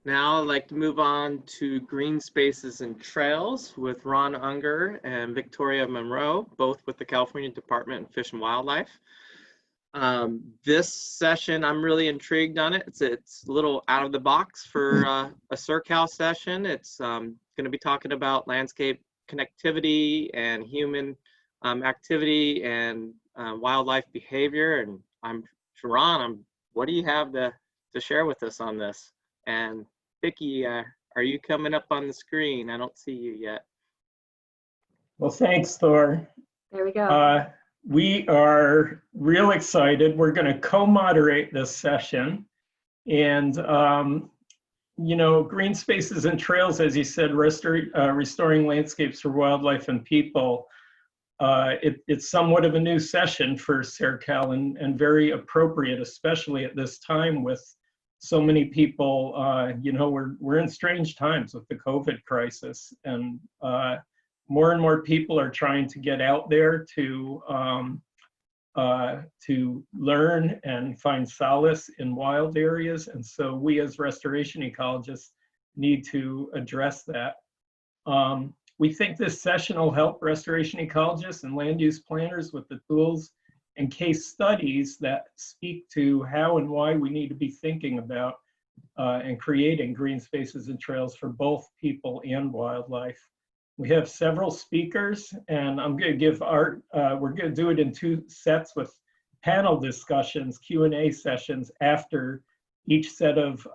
Now I'd like to move on to Green Spaces and Trails with Ron Unger and Victoria Monroe, both with the California Department of Fish and Wildlife. This session, I'm really intrigued on it. It's a little out of the box for a SERCAL session. It's going to be talking about landscape connectivity and human activity and wildlife behavior. And Ron, what do you have to share with us on this? And Vicki, are you coming up on the screen? I don't see you yet. Well, thanks, Thor. There we go. We are real excited. We're going to co-moderate this session. And, you know, Green Spaces and Trails, as you said, restoring landscapes for wildlife and people. It's somewhat of a new session for SERCAL and very appropriate, especially at this time with so many people. You know, we're in strange times with the COVID crisis, and more and more people are trying to get out there to learn and find solace in wild areas. And so we as restoration ecologists need to address that. We think this session will help restoration ecologists and land use planners with the tools and case studies that speak to how and why we need to be thinking about and creating green spaces and trails for both people and wildlife. We have several speakers, and I'm going to give we're going to do it in 2 sets with panel discussions, Q&A sessions after each set of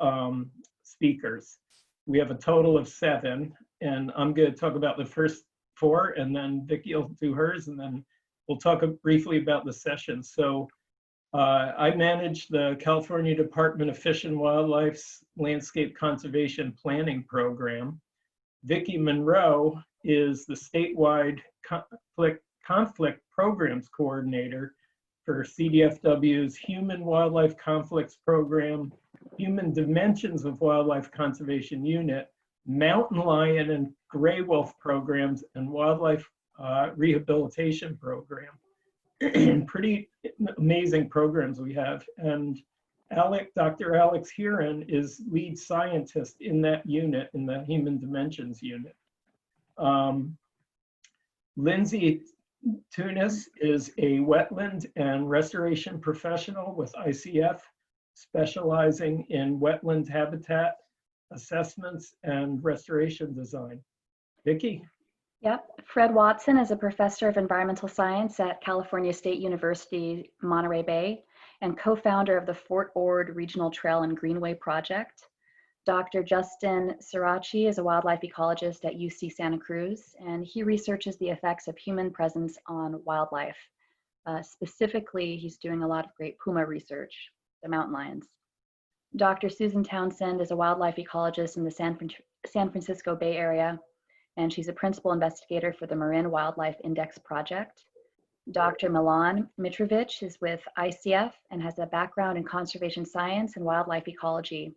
speakers. We have a total of 7, and I'm going to talk about the first 4, and then Vicki will do hers, and then we'll talk briefly about the session. So I manage the California Department of Fish and Wildlife's Landscape Conservation Planning Program. Vicki Monroe is the statewide conflict programs coordinator for CDFW's Human Wildlife Conflicts Program, Human Dimensions of Wildlife Conservation Unit, Mountain Lion and Gray Wolf programs, and Wildlife Rehabilitation Program. Pretty amazing programs we have. And Dr. Alex Huron is lead scientist in that unit, in the Human Dimensions unit. Lindsay Tunis is a wetland and restoration professional with ICF, specializing in wetland habitat assessments and restoration design. Vicki? Yep. Fred Watson is a professor of environmental science at California State University, Monterey Bay, and co-founder of the Fort Ord Regional Trail and Greenway Project. Dr. Justin Sirachi is a wildlife ecologist at UC Santa Cruz, and he researches the effects of human presence on wildlife. Specifically, he's doing a lot of great puma research, the mountain lions. Dr. Susan Townsend is a wildlife ecologist in the San Francisco Bay Area, and she's a principal investigator for the Marin Wildlife Index Project. Dr. Milan Mitrovic is with ICF and has a background in conservation science and wildlife ecology,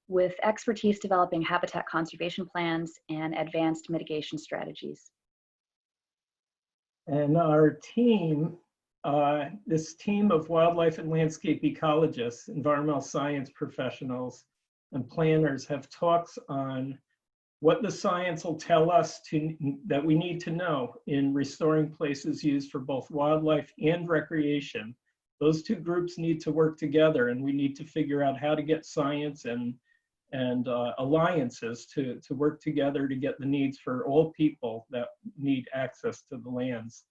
with expertise developing habitat conservation plans and advanced mitigation strategies. And our team, this team of wildlife and landscape ecologists, environmental science professionals, and planners have talks on what the science will tell us that we need to know in restoring places used for both wildlife and recreation. Those 2 groups need to work together, and we need to figure out how to get science and alliances to work together to get the needs for all people that need access to the lands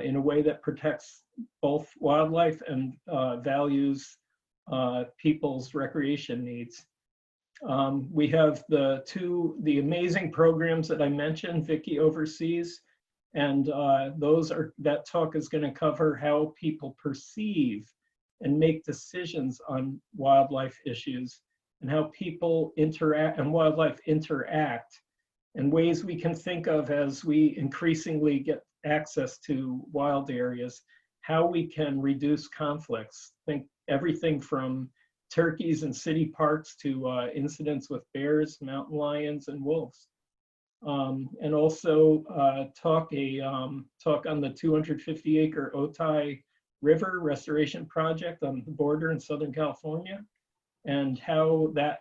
in a way that protects both wildlife and values people's recreation needs. We have the amazing programs that I mentioned, Vicki oversees, and that talk is going to cover how people perceive and make decisions on wildlife issues, and how people interact and wildlife interact, and ways we can think of as we increasingly get access to wild areas, how we can reduce conflicts. Think everything from turkeys in city parks to incidents with bears, mountain lions, and wolves. And also talk on the 250-acre Otay River restoration project on the border in Southern California, and how that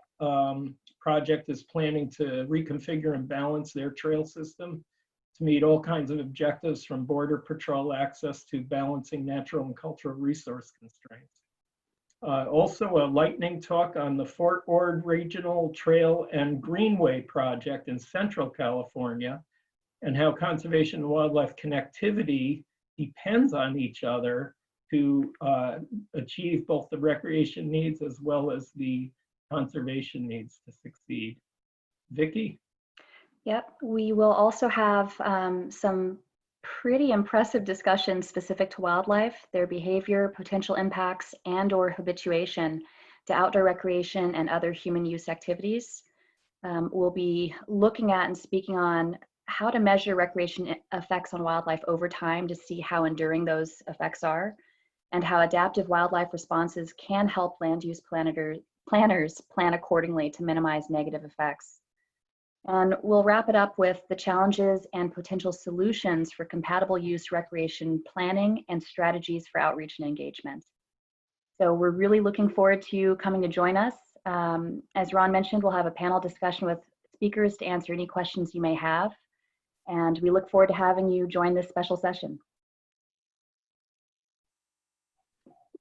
project is planning to reconfigure and balance their trail system to meet all kinds of objectives, from border patrol access to balancing natural and cultural resource constraints. Also a lightning talk on the Fort Ord Regional Trail and Greenway project in Central California, and how conservation and wildlife connectivity depends on each other to achieve both the recreation needs as well as the conservation needs to succeed. Vicki? Yep, we will also have some pretty impressive discussions specific to wildlife, their behavior, potential impacts, and/or habituation to outdoor recreation and other human use activities. We'll be looking at and speaking on how to measure recreation effects on wildlife over time to see how enduring those effects are, and how adaptive wildlife responses can help land use planners plan accordingly to minimize negative effects. And we'll wrap it up with the challenges and potential solutions for compatible use recreation planning and strategies for outreach and engagement. So we're really looking forward to you coming to join us. As Ron mentioned, we'll have a panel discussion with speakers to answer any questions you may have. And we look forward to having you join this special session.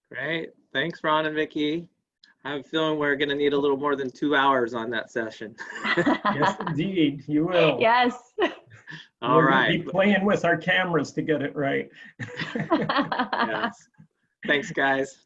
Great. Thanks, Ron and Vicki. I have a feeling we're going to need a little more than 2 hours on that session. Yes, indeed, you will. Yes. All right. We'll be playing with our cameras to get it right. Yes. Thanks, guys.